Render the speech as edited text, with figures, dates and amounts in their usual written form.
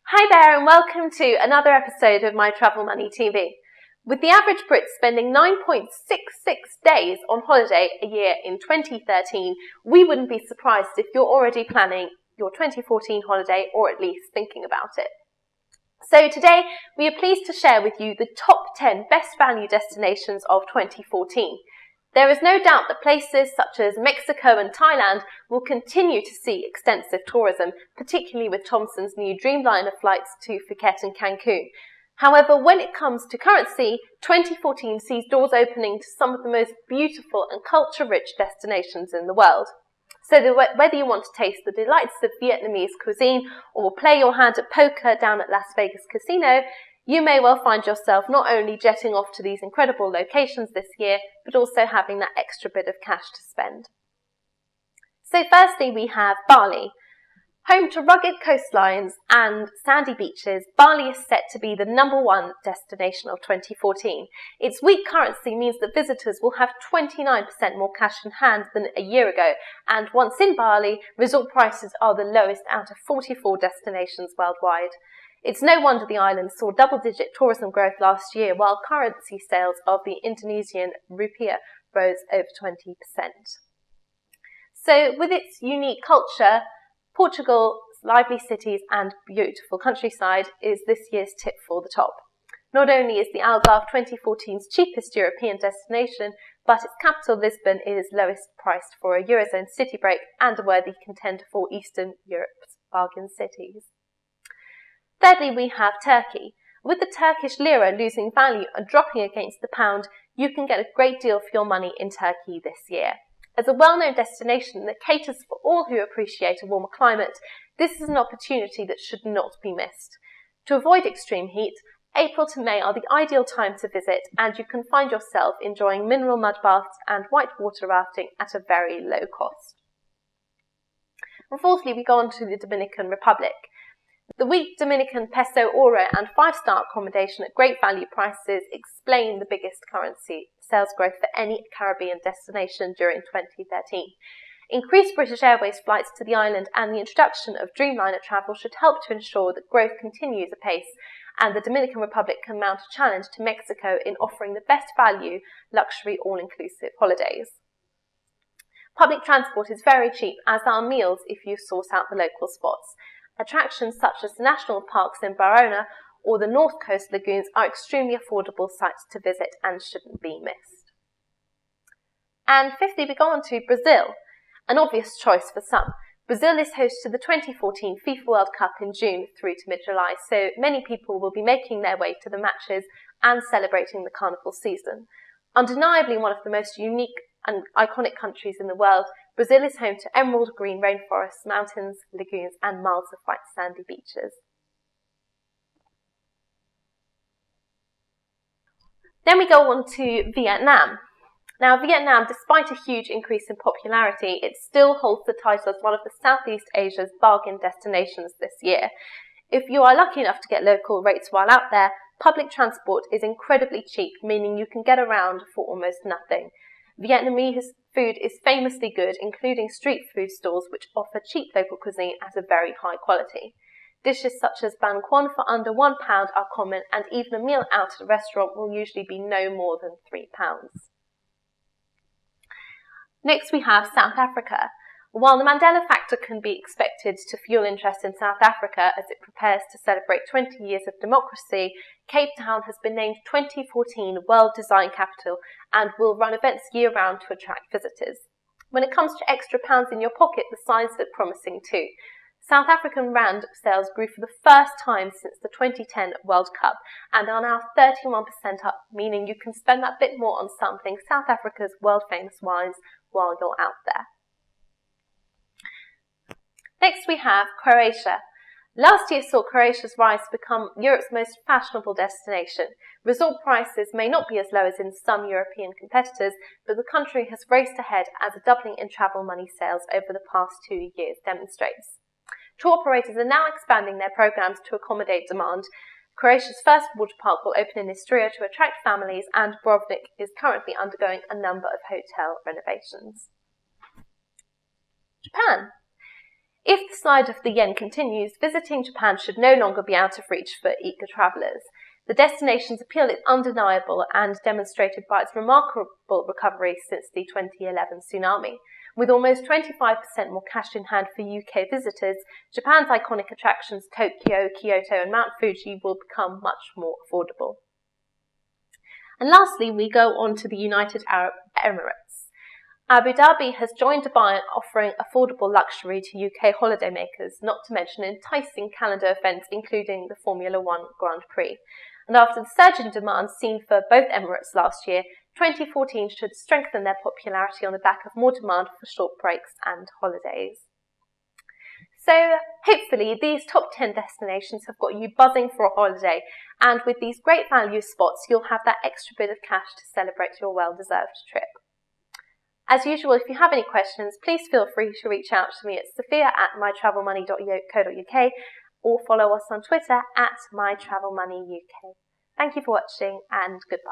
Hi there and welcome to another episode of My Travel Money TV. With the average Brit spending 9.66 days on holiday a year in 2013, we wouldn't be surprised if you're already planning your 2014 holiday or at least thinking about it. So today we are pleased to share with you the top 10 best value destinations of 2014. There is no doubt that places such as Mexico and Thailand will continue to see extensive tourism, particularly with Thomson's new Dreamliner flights to Phuket and Cancun. However, when it comes to currency, 2014 sees doors opening to some of the most beautiful and culture-rich destinations in the world. So whether you want to taste the delights of Vietnamese cuisine or play your hand at poker down at Las Vegas Casino, you may well find yourself not only jetting off to these incredible locations this year, but also having that extra bit of cash to spend. So firstly, we have Bali. Home to rugged coastlines and sandy beaches, Bali is set to be the #1 destination of 2014. Its weak currency means that visitors will have 29% more cash in hand than a year ago, and once in Bali, resort prices are the lowest out of 44 destinations worldwide. It's no wonder the island saw double-digit tourism growth last year, while currency sales of the Indonesian rupiah rose over 20%. So with its unique culture, Portugal's lively cities and beautiful countryside is this year's tip for the top. Not only is the Algarve 2014's cheapest European destination, but its capital, Lisbon, is lowest priced for a Eurozone city break and a worthy contender for Eastern Europe's bargain cities. Thirdly, we have Turkey. With the Turkish lira losing value and dropping against the pound, you can get a great deal for your money in Turkey this year. As a well-known destination that caters for all who appreciate a warmer climate, this is an opportunity that should not be missed. To avoid extreme heat, April to May are the ideal time to visit, and you can find yourself enjoying mineral mud baths and whitewater rafting at a very low cost. And fourthly, we go on to the Dominican Republic. The weak Dominican peso oro and 5-star accommodation at great value prices explain the biggest currency sales growth for any Caribbean destination during 2013. Increased British Airways flights to the island and the introduction of Dreamliner travel should help to ensure that growth continues apace, and the Dominican Republic can mount a challenge to Mexico in offering the best value luxury all-inclusive holidays. Public transport is very cheap, as are meals if you source out the local spots. Attractions such as the national parks in Barona or the North Coast lagoons are extremely affordable sites to visit and shouldn't be missed. And fifthly, we go on to Brazil, an obvious choice for some. Brazil is host to the 2014 FIFA World Cup in June through to mid-July, so many people will be making their way to the matches and celebrating the carnival season. Undeniably one of the most unique and iconic countries in the world, Brazil is home to emerald green rainforests, mountains, lagoons and miles of white sandy beaches. Then we go on to Vietnam. Now Vietnam, despite a huge increase in popularity, it still holds the title as one of the Southeast Asia's bargain destinations this year. If you are lucky enough to get local rates while out there, public transport is incredibly cheap, meaning you can get around for almost nothing. Vietnamese food is famously good, including street food stores which offer cheap local cuisine at a very high quality. Dishes such as banh quan for under £1 are common, and even a meal out at a restaurant will usually be no more than £3. Next we have South Africa. While the Mandela factor can be expected to fuel interest in South Africa as it prepares to celebrate 20 years of democracy, Cape Town has been named 2014 World Design Capital and will run events year-round to attract visitors. When it comes to extra pounds in your pocket, the signs look promising too. South African rand sales grew for the first time since the 2010 World Cup and are now 31% up, meaning you can spend that bit more on sampling South Africa's world-famous wines while you're out there. Next we have Croatia. Last year saw Croatia's rise to become Europe's most fashionable destination. Resort prices may not be as low as in some European competitors, but the country has raced ahead as a doubling in travel money sales over the past 2 years demonstrates. Tour operators are now expanding their programs to accommodate demand. Croatia's first water park will open in Istria to attract families, and Dubrovnik is currently undergoing a number of hotel renovations. Japan. If the slide of the yen continues, visiting Japan should no longer be out of reach for eager travellers. The destination's appeal is undeniable and demonstrated by its remarkable recovery since the 2011 tsunami. With almost 25% more cash in hand for UK visitors, Japan's iconic attractions Tokyo, Kyoto and Mount Fuji will become much more affordable. And lastly, we go on to the United Arab Emirates. Abu Dhabi has joined Dubai in offering affordable luxury to UK holidaymakers, not to mention enticing calendar events including the Formula One Grand Prix. And after the surge in demand seen for both Emirates last year, 2014 should strengthen their popularity on the back of more demand for short breaks and holidays. So hopefully these top 10 destinations have got you buzzing for a holiday, and with these great value spots you'll have that extra bit of cash to celebrate your well-deserved trip. As usual, if you have any questions, please feel free to reach out to me at sophia@MyTravelMoney.co.uk or follow us on Twitter @MyTravelMoneyUK. Thank you for watching and goodbye.